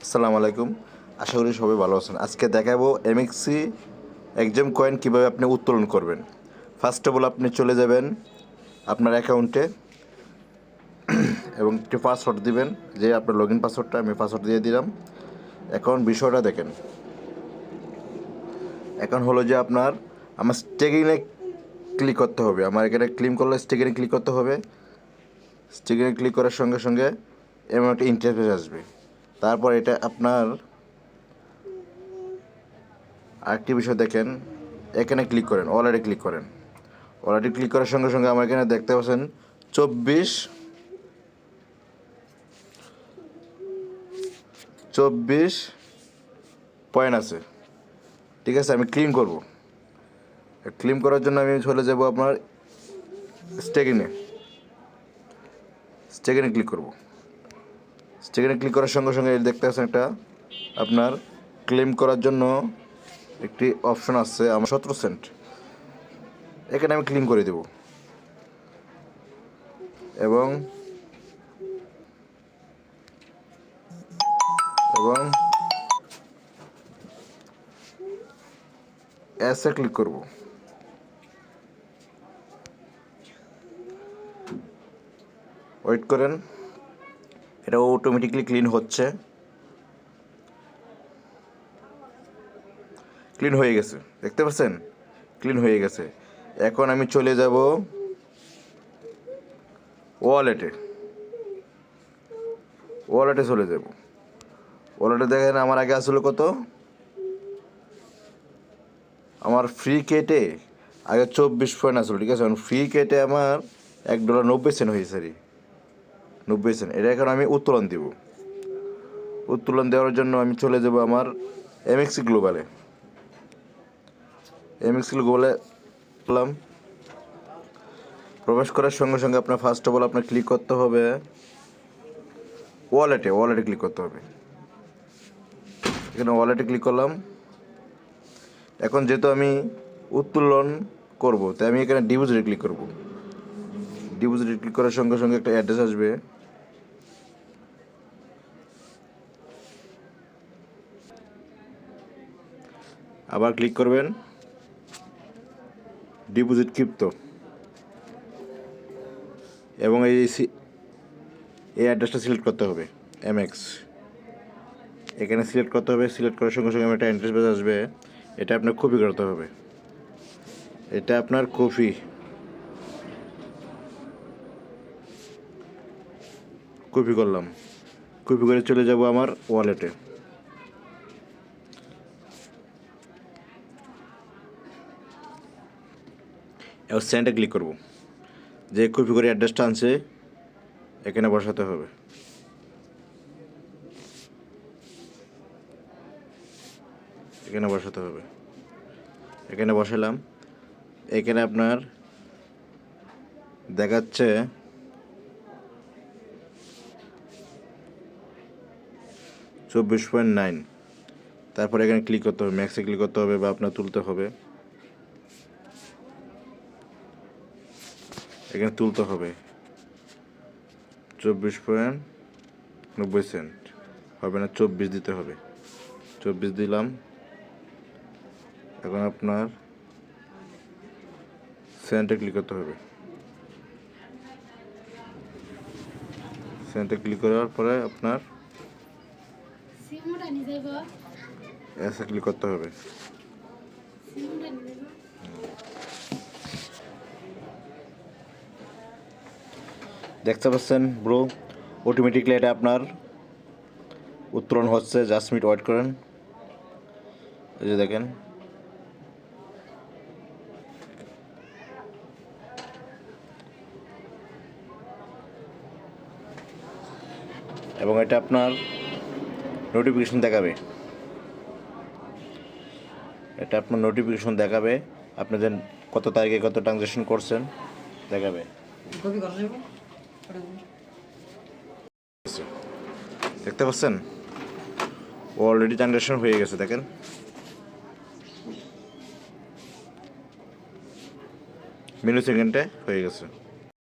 আসসালামু আলাইকুম। আশা করি সবাই ভালো আছেন। আজকে দেখাবো এমএক্সি এক্সজেম কয়েন কীভাবে আপনি উত্তোলন করবেন। ফার্স্ট অফ অল আপনি চলে যাবেন আপনার অ্যাকাউন্টে এবং একটি পাসওয়ার্ড দিবেন, যে আপনার লগ ইন পাসওয়ার্ডটা আমি পাসওয়ার্ড দিয়ে দিলাম। এখন বিষয়টা দেখেন, এখন হলো যে আমার স্টেকিংয়ে ক্লিক করতে হবে। আমার এখানে ক্লিক করলে স্টেকিংয়ে ক্লিক করতে হবে। স্টেকিংয়ে ক্লিক করার সঙ্গে সঙ্গে এমন একটা ইন্টারফেস আসবে। তারপর এটা আপনার আরেকটি বিষয় দেখেন, এখানে ক্লিক করেন, ওয়ালেটে ক্লিক করেন। ওয়ালেটে ক্লিক করার সঙ্গে সঙ্গে আমার এখানে দেখতে পাচ্ছেন 24 পয়েন্ট আছে। ঠিক আছে, আমি ক্লেম করব। ক্লেম করার জন্য আমি চলে যাব আপনার স্টেকিংয়ে ক্লিক করব। স্টেকিংয়ে ক্লিক করার সঙ্গে সঙ্গে দেখতে পাচ্ছেন একটা আপনার ক্লেম করার জন্য একটি অপশন আছে, আমার 17 সেন্ট। এখানে আমি ক্লেম করে দেব এবং অ্যাসে ক্লিক করব। ওয়েট করেন, এটা অটোমেটিকলি ক্লিন হচ্ছে। ক্লিন হয়ে গেছে, দেখতে পাচ্ছেন ক্লিন হয়ে গেছে। এখন আমি চলে যাব ওয়ালেটে চলে যাব। ওয়ালেটে দেখেন আমার আগে আসলে কত, আমার ফ্রি কেটে আগে 24 পয়েন্ট আসলো। ঠিক আছে, ফ্রি কেটে আমার $1.90 হয়েছে, 90 সেন্ট। এটা এখন আমি উত্তোলন দিব। উত্তোলন দেওয়ার জন্য আমি চলে যাব আমার এমএক্সি গ্লোবালে গেলাম। প্রবেশ করার সঙ্গে সঙ্গে আপনার ফার্স্ট অফ অল আপনার ক্লিক করতে হবে ওয়ালেটে ক্লিক করতে হবে। এখানে ওয়ালেটে ক্লিক করলাম। এখন যেহেতু আমি উত্তোলন করব, তাই আমি এখানে ডিপোজিটে ক্লিক করব। ডিপোজিটে ক্লিক করার সঙ্গে সঙ্গে একটা অ্যাড্রেস আসবে। আবার ক্লিক করবেন ডিপোজিট ক্রিপ্টো এবং এই অ্যাড্রেসটা সিলেক্ট করতে হবে এমএক্স। এখানে সিলেক্ট করতে হবে। সিলেক্ট করার সঙ্গে সঙ্গে একটা ইন্টারফেস আসবে। এটা আপনার কপি করতে হবে। এটা আপনার কপি করলাম। কপি করে চলে যাব আমার ওয়ালেটে। এবার সেন্ডে ক্লিক করব। যে কপি করে অ্যাড্রেসটা আনছে এখানে বসাতে হবে। এখানে বসালাম। এখানে আপনার দেখাচ্ছে 24.9। তারপর এখানে ক্লিক করতে হবে, ম্যাক্সে ক্লিক করতে হবে বা আপনার তুলতে হবে। এখানে তুলতে হবে 24.90 হবে না, 24 দিতে হবে। 24 দিলাম। এখন আপনার সেন্টে ক্লিক করতে হবে। সেন্টে ক্লিক করার পরে আপনার এসে ক্লিক করতে হবে। দেখতে পাচ্ছেন ব্রো, অটোমেটিকলি এটা আপনার উত্তোলন হচ্ছে। জাস্ট মিনিট ওয়েট করেন। এই যে দেখেন, এবং এটা আপনার নোটিফিকেশন দেখাবে। আপনি যে কত তারিখে কত ট্রানজ্যাকশন করছেন দেখাবে। দেখতে পাচ্ছেন অলরেডি ট্রানজ্যাকশন হয়ে গেছে। দেখেন মিলি সেকেন্ডে হয়ে গেছে।